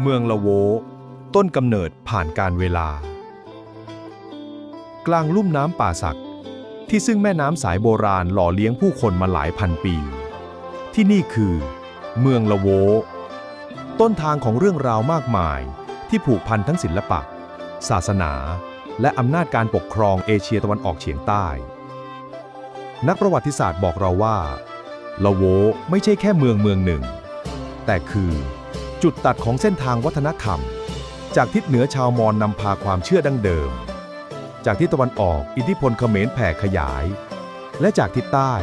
เมืองละโวต้นกำเนิดผ่านการเวลา กลางลุ่มน้ำป่าสักที่ซึ่งแม่น้ำสายโบราณหล่อเลี้ยงผู้คนมาหลายพันปี ที่นี่คือเมืองละโวต้นทางของเรื่องราวมากมายที่ผูกพันทั้งศิลปะศาสนาและอำนาจการปกครองเอเชียตะวันออกเฉียงใต้ นักประวัติศาสตร์บอกเราว่าละโวไม่ใช่แค่เมืองหนึ่งแต่คือจุดตัดของเส้นทางวัฒนธรรมจากทิศเหนือชาวมอญนำพาความเชื่อดั้งเดิมจากทิศตะวันออกอิทธิพลเขมรแผ่ขยายและจากทิศใต้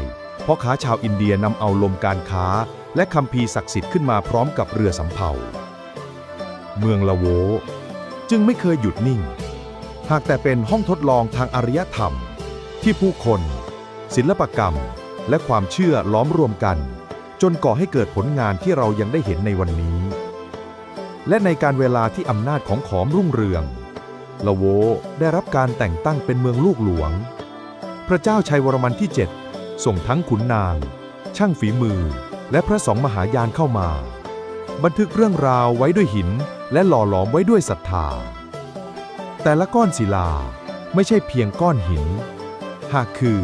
พ่อค้าชาวอินเดียนำเอาลมการค้าและคัมภีร์ศักดิ์สิทธิ์ขึ้นมาพร้อมกับเรือสำเภาเมืองละโวจึงไม่เคยหยุดนิ่งหากแต่เป็นห้องทดลองทางอารยธรรมที่ผู้คนศิลปกรรมและความเชื่อล้อมรวมกันจนก่อให้เกิดผลงานที่เรายังได้เห็นในวันนี้และในการเวลาที่อำนาจของขอมรุ่งเรืองละโวได้รับการแต่งตั้งเป็นเมืองลูกหลวงพระเจ้าชัยวรมันที่ 7ส่งทั้งขุนนางช่างฝีมือและพระสองมหายานเข้ามาบันทึกเรื่องราวไว้ด้วยหินและหล่อหลอมไว้ด้วยศรัทธาแต่ละก้อนศิลาไม่ใช่เพียงก้อนหินหากคือ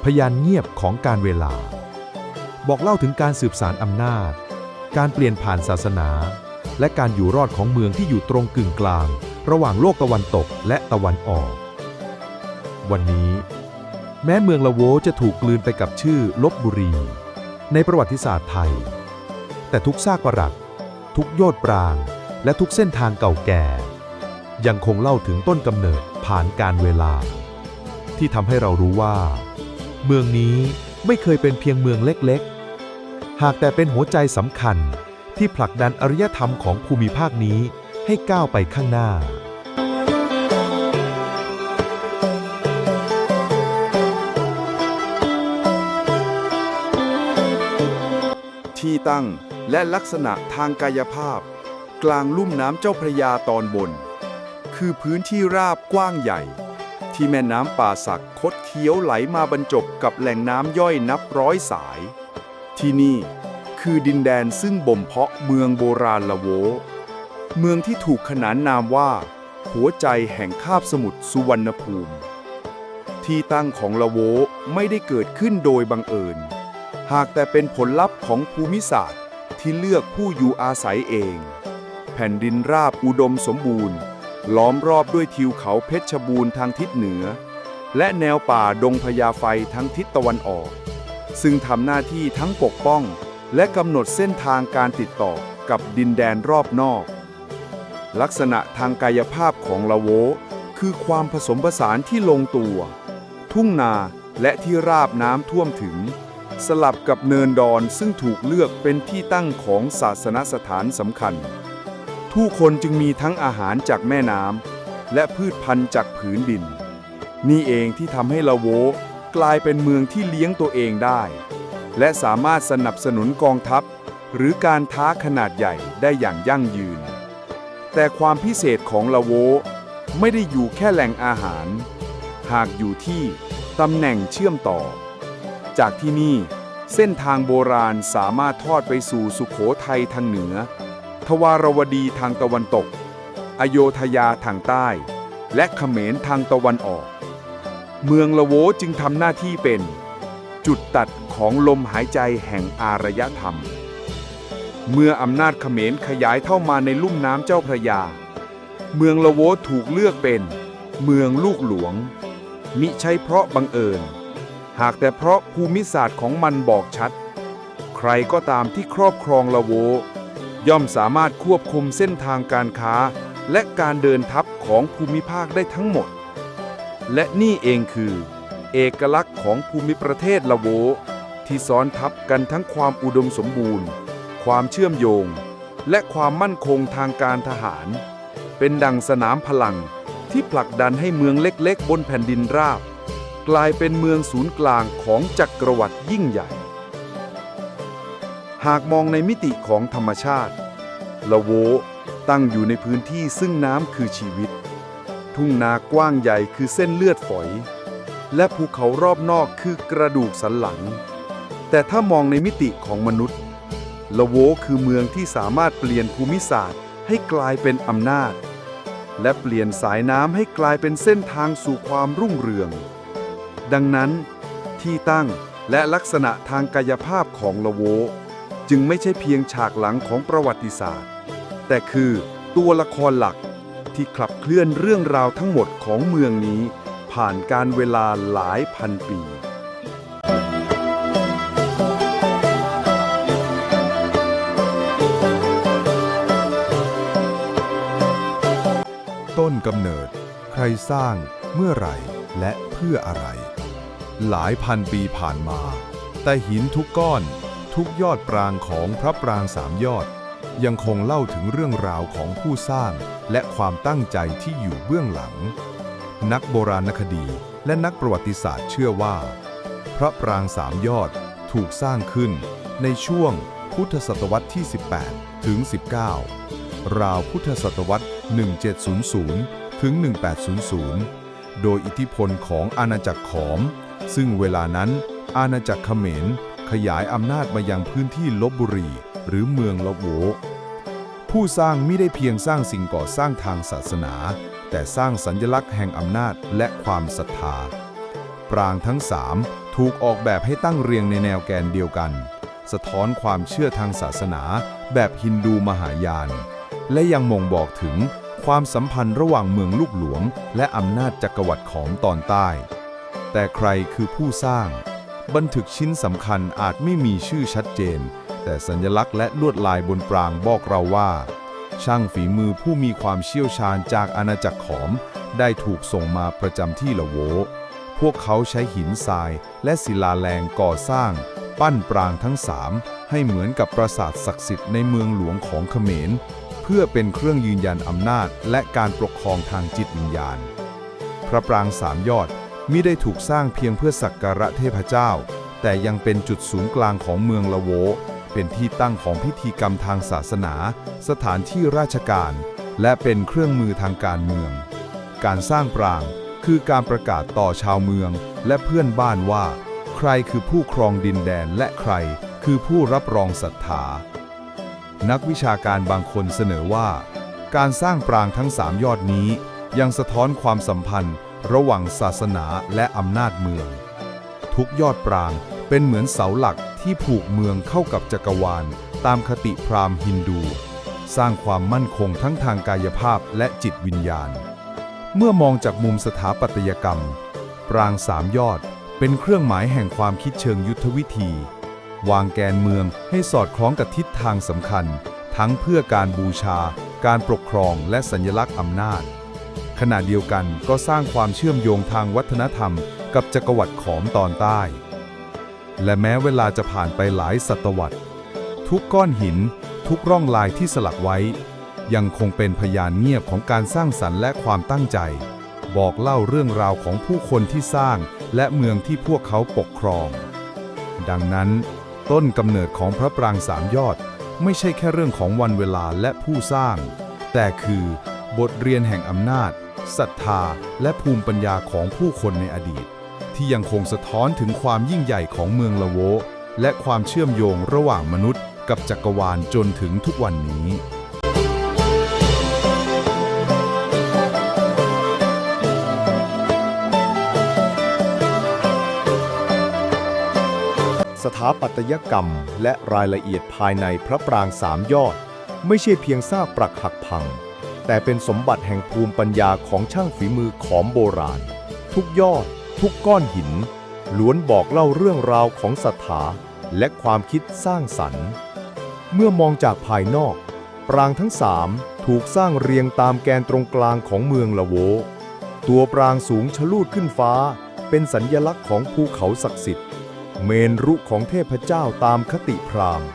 พยานเงียบของการเวลาบอกเล่าถึงการสืบสานอำนาจการเปลี่ยนผ่านศาสนาและการอยู่รอดของเมืองที่อยู่ตรงกึ่งกลางระหว่างโลกตะวันตกและตะวันออกวันนี้แม้เมืองละโวจะถูกกลืนไปกับชื่อลพบุรีในประวัติศาสตร์ไทยแต่ทุกซากปรักทุกโยชน์ปรางและทุกเส้นทางเก่าแก่ยังคงเล่าถึงต้นกำเนิดผ่านการเวลาที่ทำให้เรารู้ว่าเมืองนี้ไม่เคยเป็นเพียงเมืองเล็กๆหากแต่เป็นหัวใจสำคัญที่ผลักดันอารยธรรมของภูมิภาคนี้ให้ก้าวไปข้างหน้าที่ตั้งและลักษณะทางกายภาพกลางลุ่มน้ำเจ้าพระยาตอนบนคือพื้นที่ราบกว้างใหญ่ที่แม่น้ำป่าสักคดเคี้ยวไหลมาบรรจบกับแหล่งน้ำย่อยนับร้อยสายที่นี่คือดินแดนซึ่งบ่มเพาะเมืองโบราณละโวเมืองที่ถูกขนานนามว่าหัวใจแห่งคาบสมุทรสุวรรณภูมิที่ตั้งของละโวไม่ได้เกิดขึ้นโดยบังเอิญหากแต่เป็นผลลัพธ์ของภูมิศาสตร์ที่เลือกผู้อยู่อาศัยเองแผ่นดินราบอุดมสมบูรณ์ล้อมรอบด้วยทิวเขาเพชรบูรณ์ทางทิศเหนือและแนวป่าดงพญาไฟทั้งทิศตะวันออกซึ่งทำหน้าที่ทั้งปกป้องและกำหนดเส้นทางการติดต่อกับดินแดนรอบนอกลักษณะทางกายภาพของละโวคือความผสมผสานที่ลงตัวทุ่งนาและที่ราบน้ำท่วมถึงสลับกับเนินดอนซึ่งถูกเลือกเป็นที่ตั้งของศาสนสถานสำคัญผู้คนจึงมีทั้งอาหารจากแม่น้ำและพืชพันธุ์จากผืนดินนี่เองที่ทำให้ละโวกลายเป็นเมืองที่เลี้ยงตัวเองได้และสามารถสนับสนุนกองทัพหรือการท้าขนาดใหญ่ได้อย่างยั่งยืนแต่ความพิเศษของละโวไม่ได้อยู่แค่แหล่งอาหารหากอยู่ที่ตำแหน่งเชื่อมต่อจากที่นี่เส้นทางโบราณสามารถทอดไปสู่สุโขทัยทางเหนือทวารวดีทางตะวันตกอโยธยาทางใต้และเขมรทางตะวันออกเมืองละโวจึงทำหน้าที่เป็นจุดตัดของลมหายใจแห่งอารยธรรมเมื่ออำนาจเขมรขยายเข้ามาในลุ่มน้ำเจ้าพระยาเมืองละโวถูกเลือกเป็นเมืองลูกหลวงมิใช่เพราะบังเอิญหากแต่เพราะภูมิศาสตร์ของมันบอกชัดใครก็ตามที่ครอบครองละโวย่อมสามารถควบคุมเส้นทางการค้าและการเดินทัพของภูมิภาคได้ทั้งหมดและนี่เองคือเอกลักษณ์ของภูมิประเทศละโวที่ซ้อนทับกันทั้งความอุดมสมบูรณ์ความเชื่อมโยงและความมั่นคงทางการทหารเป็นดังสนามพลังที่ผลักดันให้เมืองเล็กๆบนแผ่นดินราบกลายเป็นเมืองศูนย์กลางของจักรวรรดิยิ่งใหญ่หากมองในมิติของธรรมชาติละโวตั้งอยู่ในพื้นที่ซึ่งน้ำคือชีวิตทุ่งนากว้างใหญ่คือเส้นเลือดฝอยและภูเขารอบนอกคือกระดูกสันหลังแต่ถ้ามองในมิติของมนุษย์ละโวคือเมืองที่สามารถเปลี่ยนภูมิศาสตร์ ให้กลายเป็นอำนาจ และเปลี่ยนสายน้ำให้กลายเป็นเส้นทางสู่ความรุ่งเรือง ดังนั้นที่ตั้งและลักษณะทางกายภาพของละโวจึงไม่ใช่เพียงฉากหลังของประวัติศาสตร์ แต่คือตัวละครหลักที่ขับเคลื่อนเรื่องราวทั้งหมดของเมืองนี้ผ่านการเวลาหลายพันปี ต้นกำเนิด ใครสร้างเมื่อไหร่และเพื่ออะไร หลายพันปีผ่านมา แต่หินทุกก้อนทุกยอดปรางของพระปรางสามยอด ยังคงเล่าถึงเรื่องราวของผู้สร้างและความตั้งใจที่อยู่เบื้องหลัง นักโบราณคดีและนักประวัติศาสตร์เชื่อว่า พระปรางสามยอดถูกสร้างขึ้นในช่วงพุทธศตวรรษที่ 18 ถึง 19 ราวพุทธศตวรรษ 1700 ถึง 1800 โดยอิทธิพลของอาณาจักรขอม ซึ่งเวลานั้นอาณาจักรเขมรขยายอำนาจมายังพื้นที่ลพบุรีหรือเมืองละโว ผู้สร้างไม่ได้เพียงสร้างสิ่งก่อสร้างทางศาสนา แต่สร้างสัญลักษณ์แห่งอำนาจและความศรัทธา ปรางทั้งสามถูกออกแบบให้ตั้งเรียงในแนวแกนเดียวกัน สะท้อนความเชื่อทางศาสนาแบบฮินดูมหายาน และยังบ่งบอกถึงความสัมพันธ์ระหว่างเมืองลูกหลวงและอำนาจจักรวรรดิของตอนใต้ แต่ใครคือผู้สร้าง บันทึกชิ้นสำคัญอาจไม่มีชื่อชัดเจน แต่สัญลักษณ์และลวดลายบนปรางบอกเราว่า ช่างฝีมือผู้มีความเชี่ยวชาญจากอาณาจักรขอมได้ถูกส่งมาประจำที่ละโว พวกเขาใช้หินทรายและศิลาแรงก่อสร้าง ปั้นปรางทั้งสามให้เหมือนกับปราสาทศักดิ์สิทธิ์ในเมืองหลวงของเขมร เพื่อเป็นเครื่องยืนยันอำนาจและการปกครองทางจิตวิญญาณ พระปรางสามยอดมิได้ถูกสร้างเพียงเพื่อสักการะเทพเจ้า แต่ยังเป็นจุดศูนย์กลางของเมืองละโว เป็นที่ตั้งของพิธีกรรมทางศาสนา สถานที่ราชการ และเป็นเครื่องมือทางการเมือง การสร้างปรางคือการประกาศต่อชาวเมืองและเพื่อนบ้านว่า ใครคือผู้ครองดินแดนและใครคือผู้รับรองศรัทธา นักวิชาการบางคนเสนอว่า การสร้างปรางทั้งสามยอดนี้ยังสะท้อนความสัมพันธ์ระหว่างศาสนาและอำนาจเมือง ทุกยอดปรางเป็นเหมือนเสาหลักที่ผูกเมืองเข้ากับจักรวาลตามคติพราหมณ์ฮินดู สร้างความมั่นคงทั้งทางกายภาพและจิตวิญญาณ เมื่อมองจากมุมสถาปัตยกรรม ปรางสามยอดเป็นเครื่องหมายแห่งความคิดเชิงยุทธวิธี วางแกนเมืองให้สอดคล้องกับทิศทางสำคัญ ทั้งเพื่อการบูชา การปกครองและสัญลักษณ์อำนาจ ขณะเดียวกันก็สร้างความเชื่อมโยงทางวัฒนธรรมกับจักรวรรดิขอมตอนใต้ และแม้เวลาจะผ่านไปหลายศตวรรษ ทุกก้อนหิน ทุกร่องลายที่สลักไว้ ยังคงเป็นพยานเงียบของการสร้างสรรค์และความตั้งใจ บอกเล่าเรื่องราวของผู้คนที่สร้างและเมืองที่พวกเขาปกครอง ดังนั้น ต้นกำเนิดของพระปรางสามยอดไม่ใช่แค่เรื่องของวันเวลาและผู้สร้าง แต่คือบทเรียนแห่งอำนาจ ศรัทธาและภูมิปัญญาของผู้คนในอดีต ที่ยังคงสะท้อนถึงความยิ่งใหญ่ของเมืองละโว และความเชื่อมโยงระหว่างมนุษย์กับจักรวาลจนถึงทุกวันนี้ สถาปัตยกรรมและรายละเอียดภายในพระปรางสามยอดไม่ใช่เพียงซากปรักหักพัง แต่เป็นสมบัติแห่งภูมิปัญญาของช่างฝีมือขอมโบราณ ทุกยอด ทุกก้อนหินล้วนบอกเล่าเรื่องราวของศรัทธาและความคิดสร้างสรรค์ เมื่อมองจากภายนอก ปรางทั้งสามถูกสร้างเรียงตามแกนตรงกลางของเมืองละโว ตัวปรางสูงชะลูดขึ้นฟ้าเป็นสัญลักษณ์ของภูเขาศักดิ์สิทธิ์เมนรุของเทพเจ้าตามคติพราหมณ์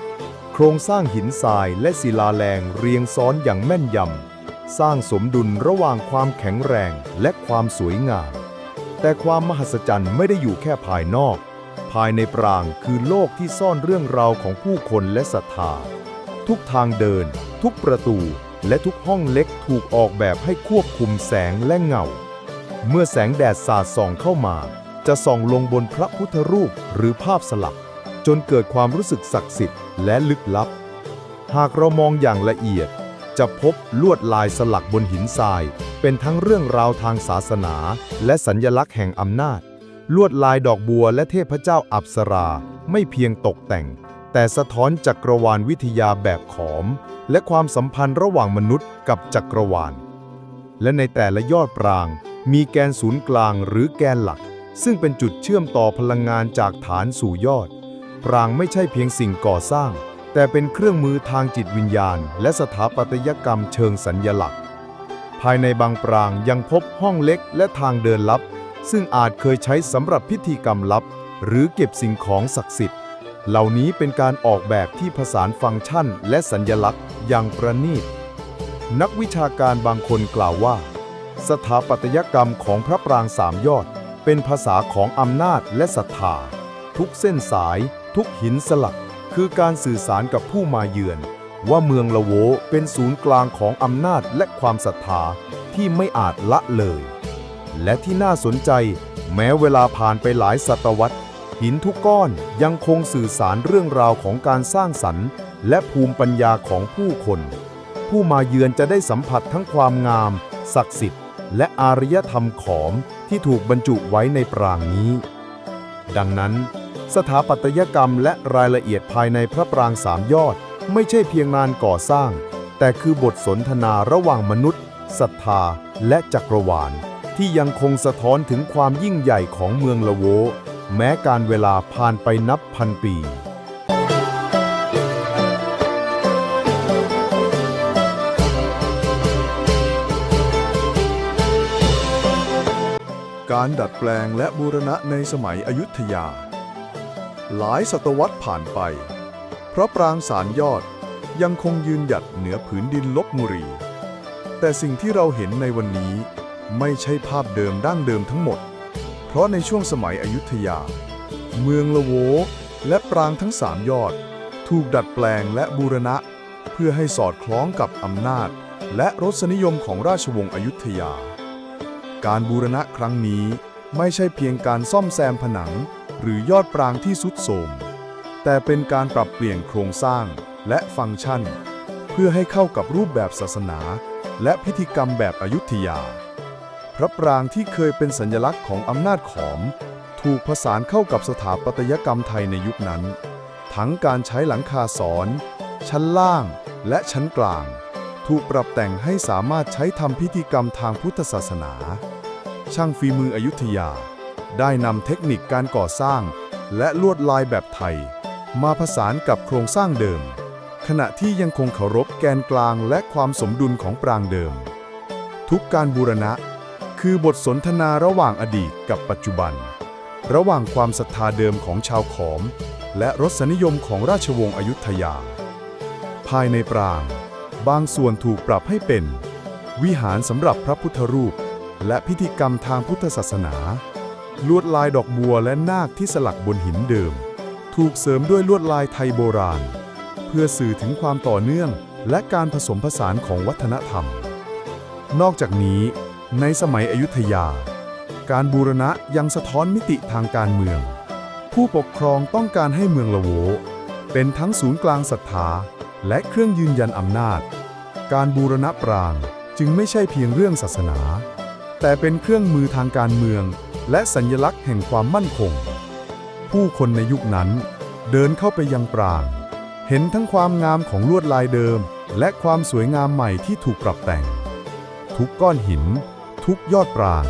โครงสร้างหินทรายและศิลาแรงเรียงซ้อนอย่างแม่นยำสร้างสมดุลระหว่างความแข็งแรงและความสวยงามแต่ความมหัศจรรย์ไม่ได้อยู่แค่ภายนอกภายในปรางคือโลกที่ซ่อนเรื่องราวของผู้คนและศรัทธาทุกทางเดินทุกประตูและทุกห้องเล็กถูกออกแบบให้ควบคุมแสงและเงาเมื่อแสงแดดสาดส่องเข้ามาจะส่องลงบนพระพุทธรูปหรือภาพสลักจนเกิดความรู้สึกศักดิ์สิทธิ์และลึกลับหากเรามองอย่างละเอียด จะพบลวดลายสลักบนหินทรายเป็นทั้งเรื่องราวทางศาสนาและสัญลักษณ์แห่งอำนาจลวดลายดอกบัวและเทพเจ้าอัปสราไม่เพียงตกแต่งแต่สะท้อนจักรวาลวิทยาแบบขอมและความสัมพันธ์ระหว่างมนุษย์กับจักรวาลและในแต่ละยอดปรางมีแกนศูนย์กลางหรือแกนหลักซึ่งเป็นจุดเชื่อมต่อพลังงานจากฐานสู่ยอดปรางไม่ใช่เพียงสิ่งก่อสร้างแต่เป็นเครื่องมือทางจิตวิญญาณและสถาปัตยกรรมเชิงสัญลักษณ์ภายในบางปรางยังพบห้องเล็กและทางเดินลับซึ่งอาจเคยใช้สำหรับพิธีกรรมลับหรือเก็บสิ่งของศักดิ์สิทธิ์เหล่านี้เป็นการออกแบบที่ผสานฟังก์ชันและสัญลักษณ์อย่างประณีตนักวิชาการบางคนกล่าวว่าสถาปัตยกรรมของพระปรางสามยอดเป็นภาษาของอำนาจและศรัทธาทุกเส้นสายทุกหินสลักคือการสื่อสารกับผู้มาเยือนว่าเมืองละโวเป็นศูนย์กลางของอำนาจและความศรัทธาที่ไม่อาจละเลยและที่น่าสนใจแม้เวลาผ่านไปหลายศตวรรษหินทุกก้อนยังคงสื่อสารเรื่องราวของการสร้างสรรค์และภูมิปัญญาของผู้คนผู้มาเยือนจะได้สัมผัสทั้งความงามศักดิ์สิทธิ์และอารยธรรมขอมที่ถูกบรรจุไว้ในปรางนี้ดังนั้นสถาปัตยกรรมและรายละเอียดภายในพระปรางสามยอดไม่ใช่เพียงงานก่อสร้างแต่คือบทสนทนาระหว่างมนุษย์ศรัทธาและจักรวาลที่ยังคงสะท้อนถึงความยิ่งใหญ่ของเมืองละโวแม้การเวลาผ่านไปนับพันปีการดัดแปลงและบูรณะในสมัยอยุธยาหลายศตวรรษผ่านไปพระปรางสามยอดยังคงยืนหยัดเหนือผืนดินลพบุรีแต่สิ่งที่เราเห็นในวันนี้ไม่ใช่ภาพเดิมดั้งเดิมทั้งหมดเพราะในช่วงสมัยอยุธยาเมืองละโวและปรางทั้งสามยอดถูกดัดแปลงและบูรณะเพื่อให้สอดคล้องกับอำนาจและรสนิยมของราชวงศ์อยุธยาการบูรณะครั้งนี้ไม่ใช่เพียงการซ่อมแซมผนังหรือยอดปรางที่ทรุดโทรมแต่เป็นการปรับเปลี่ยนโครงสร้างและฟังก์ชันเพื่อให้เข้ากับรูปแบบศาสนาและพิธีกรรมแบบอยุธยาพระปรางที่เคยเป็นสัญลักษณ์ของอำนาจขอมถูกผสานเข้ากับสถาปัตยกรรมไทยในยุคนั้นทั้งการใช้หลังคาสอนชั้นล่างและชั้นกลางถูกปรับแต่งให้สามารถใช้ทำพิธีกรรมทางพุทธศาสนาช่างฝีมืออยุธยาได้นำเทคนิคการก่อสร้างและลวดลายแบบไทยมาผสานกับโครงสร้างเดิมขณะที่ยังคงเคารพแกนกลางและความสมดุลของปรางเดิมทุกการบูรณะคือบทสนทนาระหว่างอดีตกับปัจจุบันระหว่างความศรัทธาเดิมของชาวขอมและรสนิยมของราชวงศ์อยุธยาภายในปรางบางส่วนถูกปรับให้เป็นวิหารสำหรับพระพุทธรูปและพิธีกรรมทางพุทธศาสนาลวดลายดอกบัวและนาคที่สลักบนหินเดิมถูกเสริมด้วยลวดลายไทยโบราณเพื่อสื่อถึงความต่อเนื่องและการผสมผสานของวัฒนธรรมนอกจากนี้ในสมัยอยุธยาการบูรณะยังสะท้อนมิติทางการเมืองผู้ปกครองต้องการให้เมืองละโวเป็นทั้งศูนย์กลางศรัทธาและเครื่องยืนยันอำนาจการบูรณะปรางจึงไม่ใช่เพียงเรื่องศาสนาแต่เป็นเครื่องมือทางการเมืองและสัญลักษณ์แห่งความมั่นคงผู้คนในยุคนั้นเดินเข้าไปยังปรางเห็นทั้งความงามของลวดลายเดิมและความสวยงามใหม่ที่ถูกปรับแต่งทุกก้อนหินทุกยอดปราง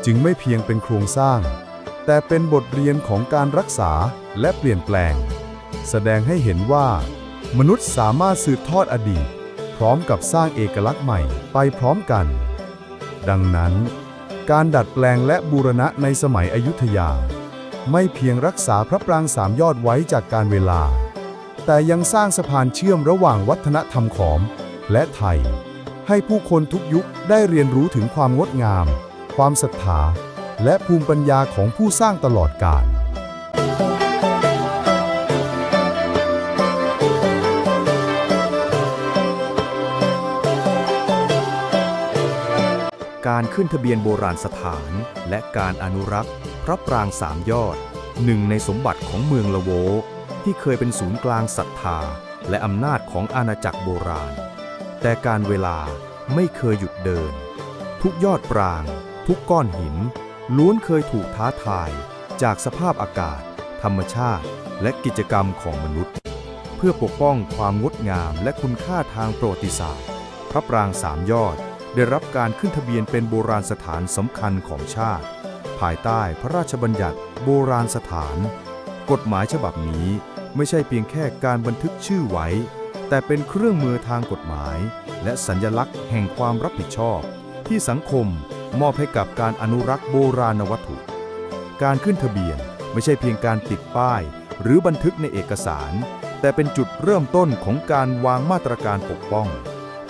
จึงไม่เพียงเป็นโครงสร้างแต่เป็นบทเรียนของการรักษาและเปลี่ยนแปลงแสดงให้เห็นว่ามนุษย์สามารถสืบทอดอดีตพร้อมกับสร้างเอกลักษณ์ใหม่ไปพร้อมกันดังนั้นการดัดแปลงและบูรณะในสมัยอยุธยาไม่เพียงรักษาพระปรางสามยอดไว้จากการเวลาแต่ยังสร้างสะพานเชื่อมระหว่างวัฒนธรรมขอมและไทยให้ผู้คนทุกยุคได้เรียนรู้ถึงความงดงามความศรัทธาและภูมิปัญญาของผู้สร้างตลอดกาลการขึ้นทะเบียนโบราณสถานและการอนุรักษ์พระปรางสามยอดหนึ่งในสมบัติของเมืองละโวที่เคยเป็นศูนย์กลางศรัทธาและอำนาจของอาณาจักรโบราณ แต่การเวลาไม่เคยหยุดเดิน ทุกยอดปราง ทุกก้อนหินล้วนเคยถูกท้าทายจากสภาพอากาศ ธรรมชาติและกิจกรรมของมนุษย์ เพื่อปกป้องความงดงามและคุณค่าทางประวัติศาสตร์พระปรางสามยอดได้รับการขึ้นทะเบียนเป็นโบราณสถานสำคัญของชาติ ภายใต้พระราชบัญญัติโบราณสถาน กฎหมายฉบับนี้ไม่ใช่เพียงแค่การบันทึกชื่อไว้ แต่เป็นเครื่องมือทางกฎหมายและสัญลักษณ์แห่งความรับผิดชอบที่สังคมมอบให้กับการอนุรักษ์โบราณวัตถุ การขึ้นทะเบียนไม่ใช่เพียงการติดป้ายหรือบันทึกในเอกสาร แต่เป็นจุดเริ่มต้นของการวางมาตรการปกป้อง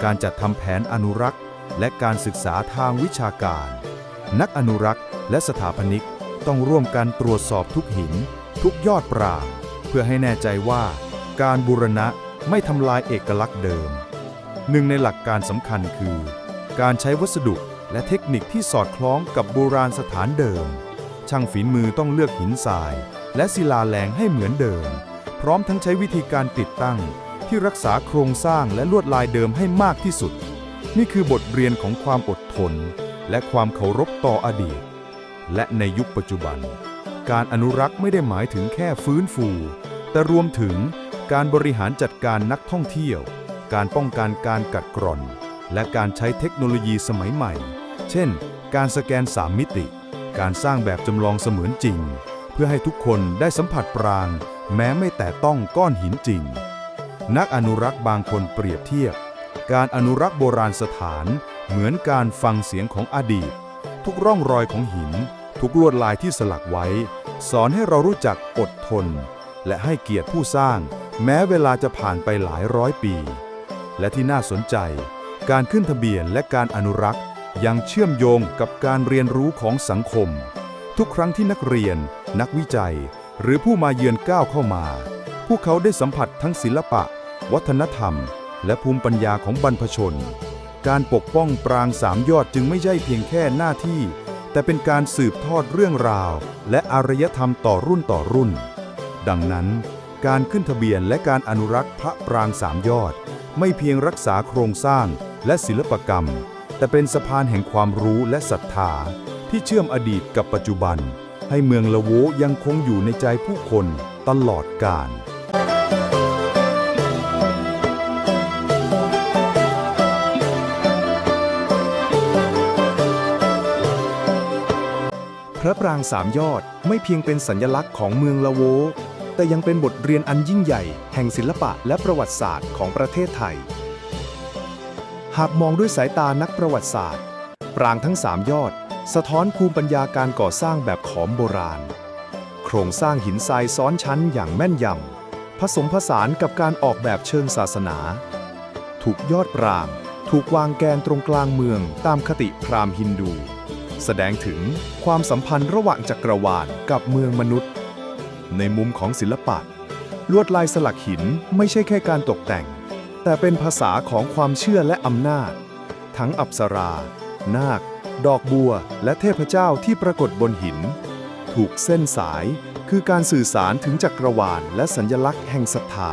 การจัดทำแผนอนุรักษ์และการศึกษาทางวิชาการ นักอนุรักษ์และสถาปนิกต้องร่วมกันตรวจสอบทุกหิน ทุกยอดปรางเพื่อให้แน่ใจว่าการบูรณะไม่ทำลายเอกลักษณ์เดิม หนึ่งในหลักการสำคัญคือ การใช้วัสดุและเทคนิคที่สอดคล้องกับโบราณสถานเดิม ช่างฝีมือต้องเลือกหินทรายและศิลาแรงให้เหมือนเดิม พร้อมทั้งใช้วิธีการติดตั้งที่รักษาโครงสร้างและลวดลายเดิมให้มากที่สุด นี่คือบทเรียนของความอดทนและความเคารพต่ออดีต และในยุคปัจจุบัน การอนุรักษ์ไม่ได้หมายถึงแค่ฟื้นฟู แต่รวมถึงการบริหารจัดการนักท่องเที่ยว การป้องกันการกัดกร่อน และการใช้เทคโนโลยีสมัยใหม่ เช่น การสแกน3 มิติ การสร้างแบบจำลองเสมือนจริง เพื่อให้ทุกคนได้สัมผัสปราง แม้ไม่แตะต้องก้อนหินจริง นักอนุรักษ์บางคนเปรียบเทียบ การอนุรักษ์โบราณสถานเหมือนการฟังเสียงของอดีต ทุกร่องรอยของหิน ทุกลวดลายที่สลักไว้ สอนให้เรารู้จักอดทน และให้เกียรติผู้สร้าง แม้เวลาจะผ่านไปหลายร้อยปี และที่น่าสนใจ การขึ้นทะเบียนและการอนุรักษ์ยังเชื่อมโยงกับการเรียนรู้ของสังคม ทุกครั้งที่นักเรียน นักวิจัย หรือผู้มาเยือนก้าวเข้ามา พวกเขาได้สัมผัสทั้งศิลปะ วัฒนธรรม และภูมิปัญญาของบรรพชน การปกป้องปรางสามยอดจึงไม่ใช่เพียงแค่หน้าที่ แต่เป็นการสืบทอดเรื่องราว และอารยธรรมต่อรุ่นต่อรุ่น ดังนั้น การขึ้นทะเบียนและการอนุรักษ์พระปรางสามยอดไม่เพียงรักษาโครงสร้างและศิลปกรรม แต่เป็นสะพานแห่งความรู้และศรัทธาที่เชื่อมอดีตกับปัจจุบัน ให้เมืองละโวยังคงอยู่ในใจผู้คนตลอดกาล พระปรางสามยอดไม่เพียงเป็นสัญลักษณ์ของเมืองละโวแต่ยังเป็นบทเรียนอันยิ่งใหญ่แห่งศิลปะและประวัติศาสตร์ของประเทศไทย หากมองด้วยสายตานักประวัติศาสตร์ปรางทั้งสามยอดสะท้อนภูมิปัญญาการก่อสร้างแบบขอมโบราณโครงสร้างหินทรายซ้อนชั้นอย่างแม่นยำผสมผสานกับการออกแบบเชิงศาสนาถูกยอดปรางถูกวางแกนตรงกลางเมืองตามคติพราหมณ์ฮินดูแสดงถึงความสัมพันธ์ระหว่างจักรวาลกับเมืองมนุษย์ในมุมของศิลปะลวดลายสลักหินไม่ใช่แค่การตกแต่งแต่เป็นภาษาของความเชื่อและอำนาจทั้งอัปสรา นาค ดอกบัวและเทพเจ้าที่ปรากฏบนหินถูกเส้นสายคือการสื่อสารถึงจักรวาลและสัญลักษณ์แห่งศรัทธา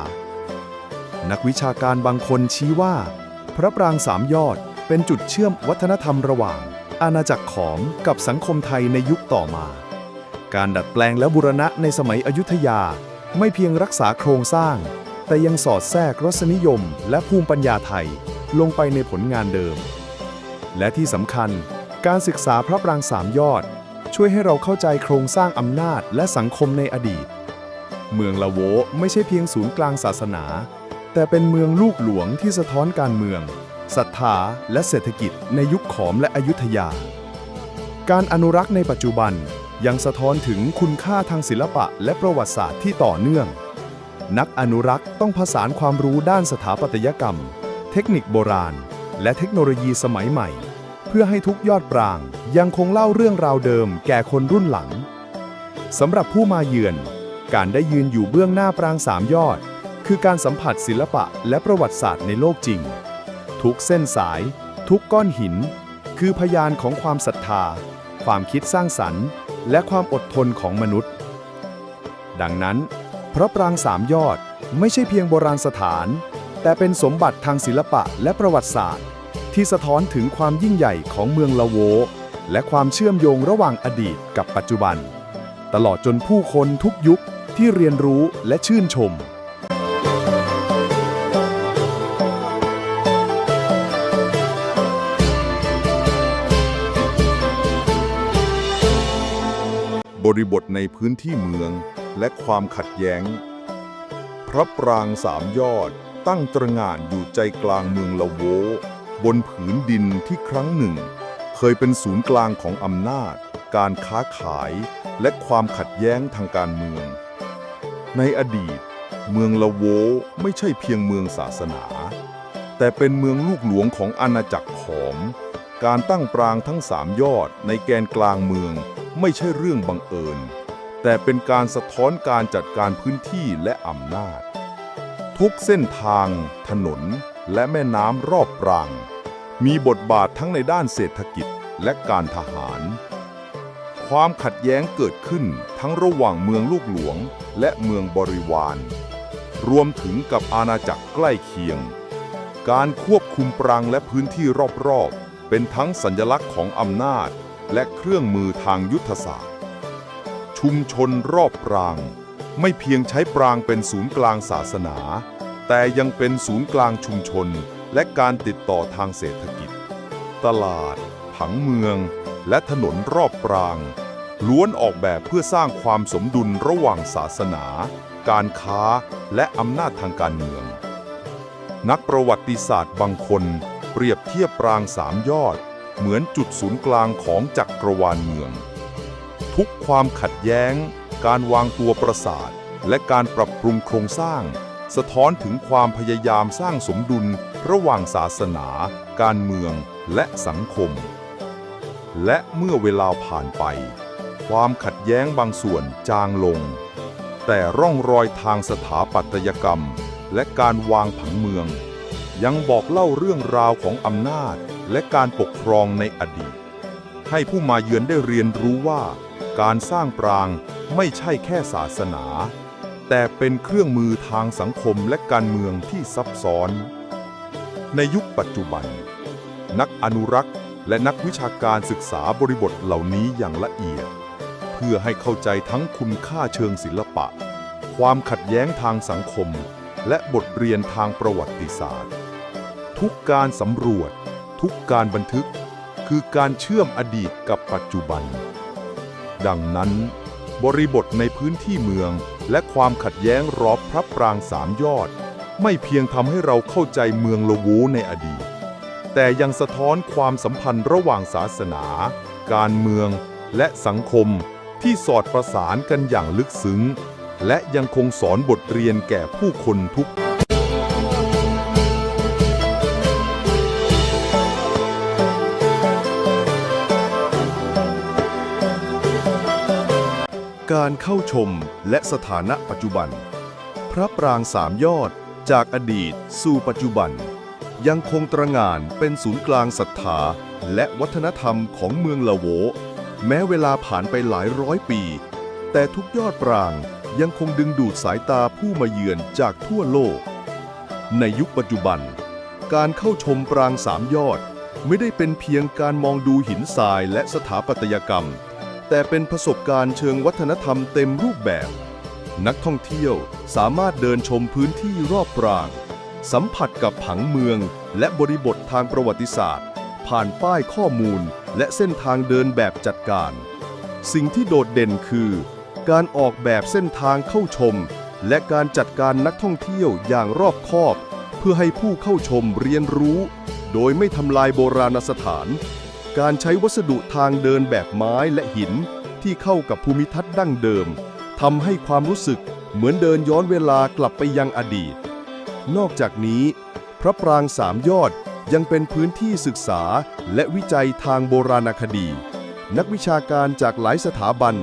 นักวิชาการบางคนชี้ว่าพระปรางสามยอดเป็นจุดเชื่อมวัฒนธรรมระหว่างอาณาจักรขอมกับสังคมไทยในยุคต่อมาการดัดแปลงและบูรณะในสมัยอยุธยาไม่เพียงรักษาโครงสร้างแต่ยังสอดแทรกรสนิยมและภูมิปัญญาไทยลงไปในผลงานเดิมและที่สำคัญการศึกษาพระปรางสามยอดช่วยให้เราเข้าใจโครงสร้างอำนาจและสังคมในอดีตเมืองละโวไม่ใช่เพียงศูนย์กลางศาสนาแต่เป็นเมืองลูกหลวงที่สะท้อนการเมืองศรัทธาและเศรษฐกิจในยุคขอมและอยุธยาการอนุรักษ์ในปัจจุบันยังสะท้อนถึงคุณค่าทางศิลปะและประวัติศาสตร์ที่ต่อเนื่องนักอนุรักษ์ต้องผสานความรู้ด้านสถาปัตยกรรมเทคนิคโบราณและเทคโนโลยีสมัยใหม่เพื่อให้ทุกยอดปรางยังคงเล่าเรื่องราวเดิมแก่คนรุ่นหลังสำหรับผู้มาเยือนการได้ยืนอยู่เบื้องหน้าปรางสามยอดคือการสัมผัสศิลปะและประวัติศาสตร์ในโลกจริงทุกเส้นสายทุกก้อนหินคือพยานของความศรัทธาความคิดสร้างสรรค์และความอดทนของมนุษย์ดังนั้นพระปรางสามยอดไม่ใช่เพียงโบราณสถาน แต่เป็นสมบัติทางศิลปะและประวัติศาสตร์ที่สะท้อนถึงความยิ่งใหญ่ของเมืองละโวและความเชื่อมโยงระหว่างอดีตกับปัจจุบันตลอดจนผู้คนทุกยุคที่เรียนรู้และชื่นชมบริบทในพื้นที่เมืองและความขัดแย้งพระปรางสามยอดตั้งตระหง่านอยู่ใจกลางเมืองละโวบนผืนดินที่ครั้งหนึ่งเคยเป็นศูนย์กลางของอำนาจการค้าขายและความขัดแย้งทางการเมืองในอดีตเมืองละโวไม่ใช่เพียงเมืองศาสนาแต่เป็นเมืองลูกหลวงของอาณาจักรขอมการตั้งปรางทั้งสามยอดในแกนกลางเมืองไม่ใช่เรื่องบังเอิญแต่เป็นการสะท้อนการจัดการพื้นที่และอำนาจทุกเส้นทางถนนและแม่น้ำรอบปรางมีบทบาททั้งในด้านเศรษฐกิจและการทหารความขัดแย้งเกิดขึ้นทั้งระหว่างเมืองลูกหลวงและเมืองบริวารรวมถึงกับอาณาจักรใกล้เคียงการควบคุมปรางและพื้นที่รอบๆเป็นทั้งสัญลักษณ์ของอำนาจและเครื่องมือทางยุทธศาสตร์ชุมชนรอบปรางไม่เพียงใช้ปรางเป็นศูนย์กลางศาสนาแต่ยังเป็นศูนย์กลางชุมชนและการติดต่อทางเศรษฐกิจตลาดผังเมืองและถนนรอบปรางล้วนออกแบบเพื่อสร้างความสมดุลระหว่างศาสนาการค้าและอำนาจทางการเมืองนักประวัติศาสตร์บางคนเปรียบเทียบปรางสามยอดเหมือนจุดศูนย์กลางของจักรวาลเมืองทุกความขัดแย้งการวางตัวปราสาทและการปรับปรุงโครงสร้างสะท้อนถึงความพยายามสร้างสมดุลระหว่างศาสนาการเมืองและสังคมและเมื่อเวลาผ่านไปความขัดแย้งบางส่วนจางลงแต่ร่องรอยทางสถาปัตยกรรมและการวางผังเมืองยังบอกเล่าเรื่องราวของอำนาจและการปกครองในอดีตให้ผู้มาเยือนได้เรียนรู้ว่าการสร้างปรางไม่ใช่แค่ศาสนาแต่เป็นเครื่องมือทางสังคมและการเมืองที่ซับซ้อนในยุคปัจจุบันนักอนุรักษ์และนักวิชาการศึกษาบริบทเหล่านี้อย่างละเอียดเพื่อให้เข้าใจทั้งคุณค่าเชิงศิลปะความขัดแย้งทางสังคมและบทเรียนทางประวัติศาสตร์ทุกการสำรวจทุกการบันทึกคือการเชื่อมอดีตกับปัจจุบันดังนั้นบริบทในพื้นที่เมืองและความขัดแย้งรอบพระปรางสามยอดไม่เพียงทำให้เราเข้าใจเมืองละโวในอดีตแต่ยังสะท้อนความสัมพันธ์ระหว่างศาสนาการเมืองและสังคมที่สอดประสานกันอย่างลึกซึ้งและยังคงสอนบทเรียนแก่ผู้คนทุกการเข้าชมและสถานะปัจจุบันพระปรางสามยอดจากอดีตสู่ปัจจุบันยังคงตระหง่านเป็นศูนย์กลางศรัทธาและวัฒนธรรมของเมืองละโวแม้เวลาผ่านไปหลายร้อยปีแต่ทุกยอดปรางยังคงดึงดูดสายตาผู้มาเยือนจากทั่วโลกในยุคปัจจุบันการเข้าชมปรางสามยอดไม่ได้เป็นเพียงการมองดูหินทรายและสถาปัตยกรรมแต่เป็นประสบการณ์เชิงวัฒนธรรมเต็มรูปแบบนักท่องเที่ยวสามารถเดินชมพื้นที่รอบปรางสัมผัสกับผังเมืองและบริบททางประวัติศาสตร์ผ่านป้ายข้อมูลและเส้นทางเดินแบบจัดการสิ่งที่โดดเด่นคือการออกแบบเส้นทางเข้าชมและการจัดการนักท่องเที่ยวอย่างรอบคอบเพื่อให้ผู้เข้าชมเรียนรู้โดยไม่ทำลายโบราณสถานการใช้วัสดุทางเดินแบบไม้และหินที่เข้ากับภูมิทัศน์ดั้งเดิมทำให้ความรู้สึกเหมือนเดินย้อนเวลากลับไปยังอดีตนอกจากนี้พระปรางสามยอดยังเป็นพื้นที่ศึกษาและวิจัยทางโบราณคดีนักวิชาการจากหลายสถาบัน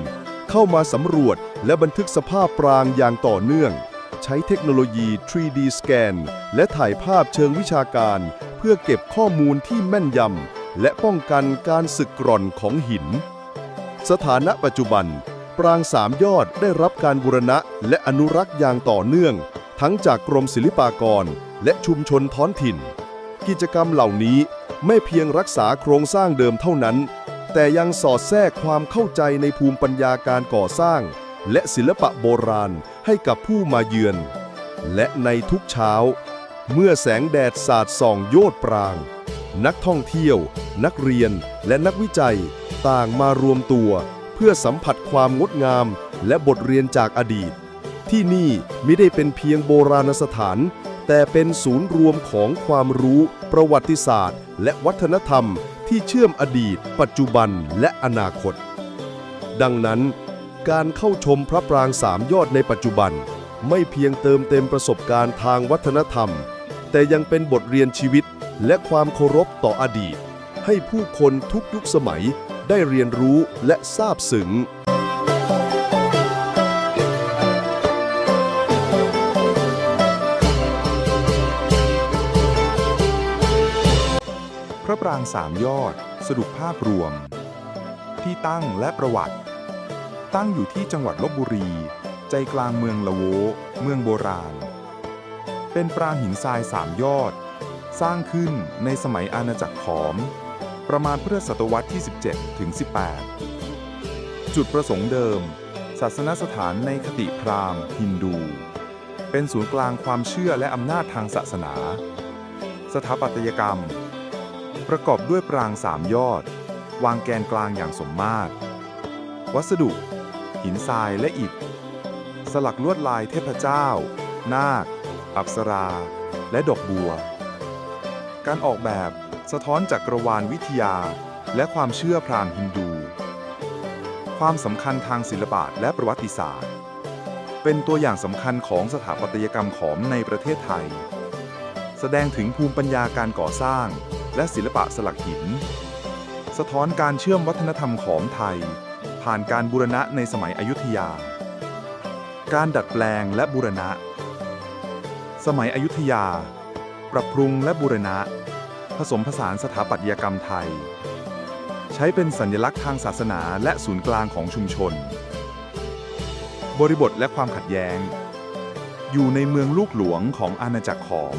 เข้ามาสำรวจและบันทึกสภาพปรางอย่างต่อเนื่องใช้เทคโนโลยี 3D สแกนและถ่ายภาพเชิงวิชาการเพื่อเก็บข้อมูลที่แม่นยำและป้องกันการสึกกร่อนของหินสถานะปัจจุบันปรางสามยอดได้รับการบูรณะและอนุรักษ์อย่างต่อเนื่องทั้งจากกรมศิลปากร และชุมชนท้องถิ่น กิจกรรมเหล่านี้ไม่เพียงรักษาโครงสร้างเดิมเท่านั้น แต่ยังสอดแทรกความเข้าใจในภูมิปัญญาการก่อสร้าง และศิลปะโบราณให้กับผู้มาเยือน และในทุกเช้า เมื่อแสงแดดสาดส่องโยดปราง นักท่องเที่ยว นักเรียน และนักวิจัยต่างมารวมตัวเพื่อสัมผัสความงดงามและบทเรียนจากอดีต ที่นี่ไม่ได้เป็นเพียงโบราณสถาน แต่เป็นศูนย์รวมของความรู้ประวัติศาสตร์ และวัฒนธรรมที่เชื่อมอดีต ปัจจุบันและอนาคต ดังนั้น การเข้าชมพระปรางสามยอดในปัจจุบัน ไม่เพียงเติมเต็มประสบการณ์ทางวัฒนธรรม แต่ยังเป็นบทเรียนชีวิตและความเคารพต่ออดีต ให้ผู้คนทุกยุคสมัยได้เรียนรู้และซาบซึ้ง พระปรางสามยอดสรุปภาพรวม ที่ตั้งและประวัติ ตั้งอยู่ที่จังหวัดลพบุรี ใจกลางเมืองละโว เมืองโบราณ เป็นปรางหินทรายสามยอด สร้างขึ้นในสมัยอาณาจักรขอม ประมาณพุทธศตวรรษที่ 17 ถึง 18 จุดประสงค์เดิม ศาสนสถานในคติพราหมณ์ฮินดู เป็นศูนย์กลางความเชื่อและอำนาจทางศาสนา สถาปัตยกรรม ประกอบด้วยปรางสามยอด วางแกนกลางอย่างสมมาตร วัสดุ หินทรายและอิฐ สลักลวดลายเทพเจ้า นาค อัปสรา และดอกบัว การออกแบบสะท้อนจักรวาลวิทยาและความเชื่อพราหมณ์ฮินดู ความสำคัญทางศิลปะและประวัติศาสตร์ เป็นตัวอย่างสำคัญของสถาปัตยกรรมขอมในประเทศไทย แสดงถึงภูมิปัญญาการก่อสร้างและศิลปะสลักหิน สะท้อนการเชื่อมวัฒนธรรมขอมไทย ผ่านการบูรณะในสมัยอยุธยา การดัดแปลงและบูรณะ สมัยอยุธยา ปรับปรุงและบูรณะ ผสมผสานสถาปัตยกรรมไทย ใช้เป็นสัญลักษณ์ทางศาสนาและศูนย์กลางของชุมชน บริบทและความขัดแย้ง อยู่ในเมืองลูกหลวงของอาณาจักรขอม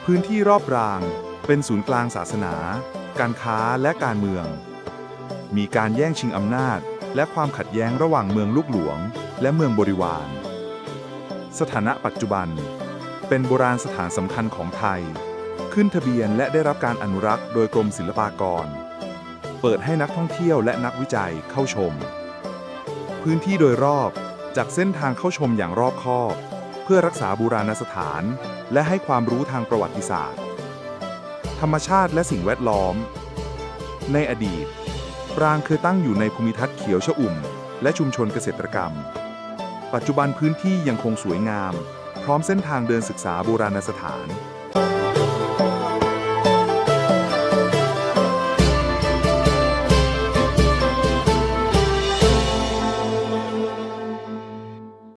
พื้นที่รอบรางเป็นศูนย์กลางศาสนา การค้าและการเมือง มีการแย่งชิงอำนาจและความขัดแย้งระหว่างเมืองลูกหลวงและเมืองบริวาร สถานะปัจจุบัน เป็นโบราณสถานสำคัญของไทย ขึ้นทะเบียนและได้รับการอนุรักษ์โดยกรมศิลปากร เปิดให้นักท่องเที่ยวและนักวิจัยเข้าชม พื้นที่โดยรอบจากเส้นทางเข้าชมอย่างรอบคอบ เพื่อรักษาโบราณสถานและให้ความรู้ทางประวัติศาสตร์ ธรรมชาติและสิ่งแวดล้อม ในอดีต ปรางเคยตั้งอยู่ในภูมิทัศน์เขียวชอุ่มและชุมชนเกษตรกรรม ปัจจุบันพื้นที่ยังคงสวยงาม พร้อมเส้นทางเดินศึกษาโบราณสถาน